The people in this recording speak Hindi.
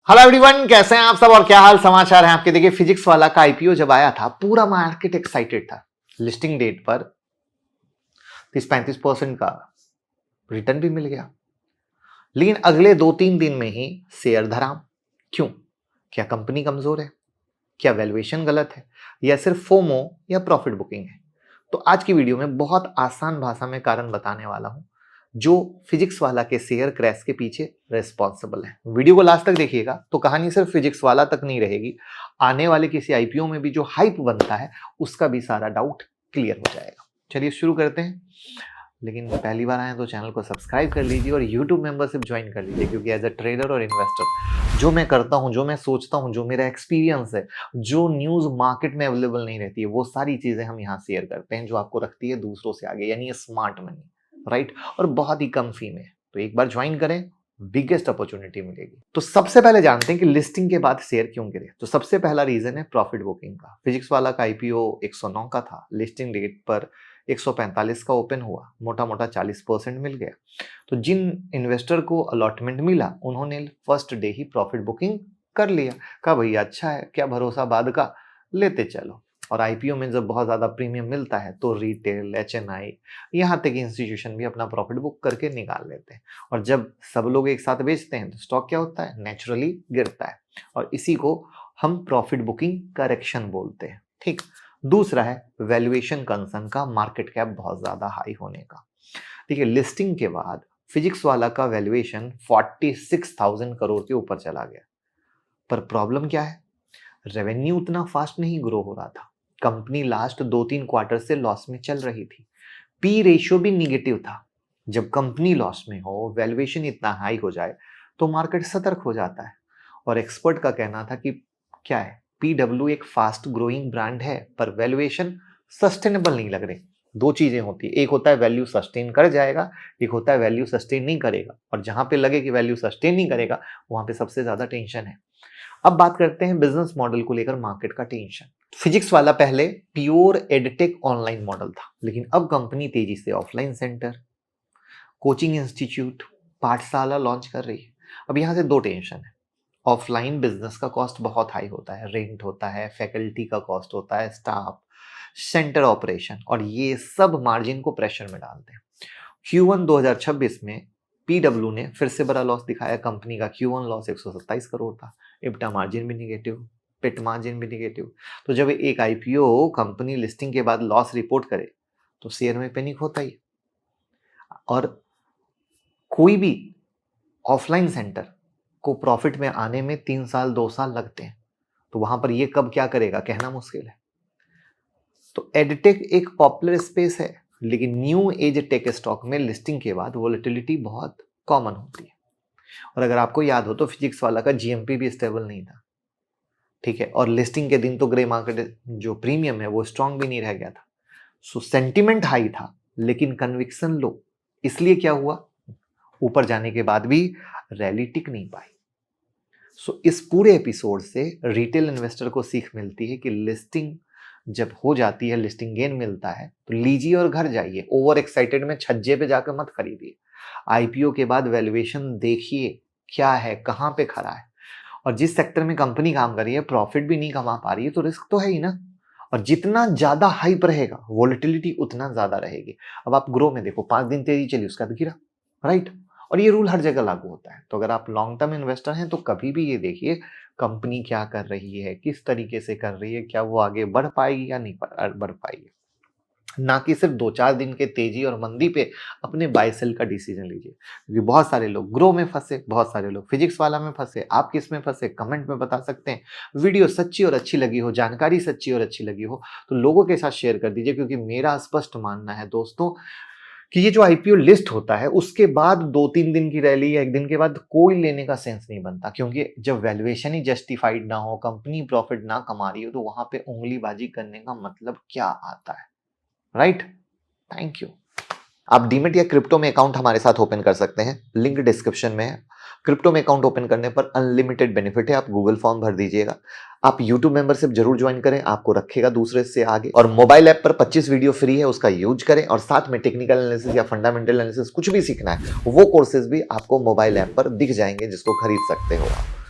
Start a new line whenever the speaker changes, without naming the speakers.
हेलो एवरीवन, कैसे हैं आप सब और क्या हाल समाचार है आपके। देखिए, फिजिक्स वाला का आईपीओ जब आया था पूरा मार्केट एक्साइटेड था। लिस्टिंग डेट पर 30-35% का रिटर्न भी मिल गया, लेकिन अगले 2-3 दिन में ही शेयर धराम। क्यों? क्या कंपनी कमजोर है? क्या वैल्यूएशन गलत है, या सिर्फ फोमो या प्रॉफिट बुकिंग है? तो आज की वीडियो में बहुत आसान भाषा में कारण बताने वाला हूं जो फिजिक्स वाला के शेयर क्रैश के पीछे रिस्पॉन्सिबल है। वीडियो को लास्ट तक देखिएगा तो कहानी सिर्फ फिजिक्स वाला तक नहीं रहेगी, आने वाले किसी आईपीओ में भी जो हाइप बनता है उसका भी सारा डाउट क्लियर हो जाएगा। चलिए शुरू करते हैं। लेकिन पहली बार आए तो चैनल को सब्सक्राइब कर लीजिए और यूट्यूब मेंबरशिप ज्वाइन कर लीजिए, क्योंकि एज अ ट्रेडर और इन्वेस्टर जो मैं करता हूं, जो मैं सोचता हूं, जो मेरा एक्सपीरियंस है, जो न्यूज मार्केट में अवेलेबल नहीं रहती है, वो सारी चीजें हम यहाँ शेयर करते हैं जो आपको रखती है दूसरों से आगे, यानी स्मार्ट मनी, राइट। और बहुत ही कम फी में। तो एक बार ज्वाइन करें, बिगेस्ट अपॉर्चुनिटी मिलेगी। तो सबसे पहले जानते हैं कि लिस्टिंग के बाद शेयर क्यों गिरे। तो सबसे पहला रीजन है प्रॉफिट बुकिंग का। फिजिक्स वाला का आईपीओ 109 का था, लिस्टिंग डेट पर 145 का ओपन हुआ, मोटा मोटा 40% मिल गया। तो जिन इन्वेस्टर को अलॉटमेंट मिला उन्होंने फर्स्ट डे ही प्रॉफिट बुकिंग कर लिया। कहा भैया अच्छा है, क्या भरोसा बाद का, लेते चलो। और आईपीओ में जब बहुत ज्यादा प्रीमियम मिलता है तो रिटेल, एचएनआई, यहाँ तक इंस्टीट्यूशन भी अपना प्रॉफिट बुक करके निकाल लेते हैं। और जब सब लोग एक साथ बेचते हैं तो स्टॉक क्या होता है, नेचुरली गिरता है। और इसी को हम प्रॉफिट बुकिंग करेक्शन बोलते हैं, ठीक। दूसरा है वैल्यूएशन कंसर्न का, मार्केट कैप बहुत ज्यादा हाई होने का। ठीक है, लिस्टिंग के बाद फिजिक्स वाला का वैल्यूएशन 46,000 करोड़ के ऊपर चला गया। पर प्रॉब्लम क्या है, रेवेन्यू उतना फास्ट नहीं ग्रो हो रहा था। कंपनी लास्ट 2-3 क्वार्टर से लॉस में चल रही थी। पी रेशियो भी निगेटिव था। जब कंपनी लॉस में हो, वैल्यूएशन इतना हाई हो जाए तो मार्केट सतर्क हो जाता है। और एक्सपर्ट का कहना था कि क्या है, पीडब्ल्यू एक फास्ट ग्रोइंग ब्रांड है पर वैल्यूएशन सस्टेनेबल नहीं लग रही। दो चीजें होती है, एक होता है वैल्यू सस्टेन कर जाएगा, एक होता है वैल्यू सस्टेन नहीं करेगा। और जहां पे लगे कि वैल्यू सस्टेन नहीं करेगा वहां पे सबसे ज्यादा टेंशन है। अब बात करते हैं बिजनेस मॉडल को लेकर मार्केट का टेंशन। फिजिक्स वाला पहले प्योर एडटेक ऑनलाइन मॉडल था, लेकिन अब कंपनी तेजी से ऑफलाइन सेंटर, कोचिंग इंस्टीट्यूट, पाठशाला लॉन्च कर रही है। अब यहां से दो टेंशन है। ऑफलाइन बिजनेस का कॉस्ट बहुत हाई होता है, रेंट होता है, फैकल्टी का कॉस्ट होता है, स्टाफ, सेंटर ऑपरेशन, और ये सब मार्जिन को प्रेशर में डालते हैं। Q1 2026 में पीडब्ल्यू ने फिर से बड़ा लॉस दिखाया। कंपनी का Q1 लॉस 127 करोड़ था, इब्टा मार्जिन भी निगेटिव, पिट मार्जिन भी निगेटिव। तो जब एक आईपीओ कंपनी लिस्टिंग के बाद लॉस रिपोर्ट करे तो शेयर में पैनिक होता ही। और कोई भी ऑफलाइन सेंटर को प्रॉफिट में आने में 3 साल 2 साल लगते हैं, तो वहां पर ये कब क्या करेगा कहना मुश्किल है। तो एडटेक एक पॉपुलर स्पेस है, लेकिन न्यू एज टेक स्टॉक में लिस्टिंग के बाद वोलेटिलिटी बहुत कॉमन होती है। और अगर आपको याद हो तो फिजिक्स वाला का जीएमपी भी स्टेबल नहीं था, ठीक है। और लिस्टिंग के दिन तो ग्रे मार्केट जो प्रीमियम है वो स्ट्रांग भी नहीं रह गया था। सो सेंटिमेंट हाई था लेकिन कन्विक्शन लो। इसलिए क्या हुआ, ऊपर जाने के बाद भी रैली टिक नहीं पाई। सो इस पूरे एपिसोड से रिटेल इन्वेस्टर को सीख मिलती है कि लिस्टिंग जब हो जाती है, लिस्टिंग गेन मिलता है तो लीजिए और घर जाइए। ओवर एक्साइटेड में छज्जे पे जाकर मत खरीदिए। आईपीओ के बाद वैल्यूएशन देखिए क्या है, कहां पे खड़ा है। और जिस सेक्टर में कंपनी काम कर रही है प्रॉफिट भी नहीं कमा पा रही है तो रिस्क तो है ही ना। और जितना ज्यादा हाइप रहेगा वोलेटिलिटी उतना ज्यादा रहेगी। अब आप ग्रो में देखो, 5 दिन तेजी चली उसका तो गिरा, राइट। और ये रूल हर जगह लागू होता है। तो अगर आप लॉन्ग टर्म इन्वेस्टर हैं तो कभी भी ये देखिए कंपनी क्या कर रही है, किस तरीके से कर रही है, क्या वो आगे बढ़ पाएगी या नहीं बढ़ पाएगी। ना कि सिर्फ 2-4 दिन के तेजी और मंदी पे अपने बाय सेल का डिसीजन लीजिए। क्योंकि बहुत सारे लोग ग्रो में फंसे, बहुत सारे लोग फिजिक्स वाला में फंसे। आप किस में फंसे कमेंट में बता सकते हैं। वीडियो सच्ची और अच्छी लगी हो, जानकारी सच्ची और अच्छी लगी हो तो लोगों के साथ शेयर कर दीजिए। क्योंकि मेरा स्पष्ट मानना है दोस्तों कि ये जो आईपीओ लिस्ट होता है उसके बाद 2-3 दिन की रैली या एक दिन के बाद कोई लेने का सेंस नहीं बनता। क्योंकि जब वैल्यूएशन ही जस्टिफाइड ना हो, कंपनी प्रॉफिट ना कमा रही हो, तो वहां पे उंगलीबाजी करने का मतलब क्या आता है, राइट। Thank you. आप डीमेट या क्रिप्टो में अकाउंट हमारे साथ ओपन कर सकते हैं, लिंक डिस्क्रिप्शन में है। क्रिप्टो में अकाउंट ओपन करने पर अनलिमिटेड बेनिफिट है, आप गूगल फॉर्म भर दीजिएगा। आप यूट्यूब मेंबरशिप जरूर ज्वाइन करें, आपको रखेगा दूसरे से आगे। और मोबाइल ऐप पर 25 वीडियो फ्री है, उसका यूज करें। और साथ में टेक्निकल एनालिसिस या फंडामेंटल एनालिसिस कुछ भी सीखना है वो कोर्सेज भी आपको मोबाइल ऐप पर दिख जाएंगे जिसको खरीद सकते हो आप।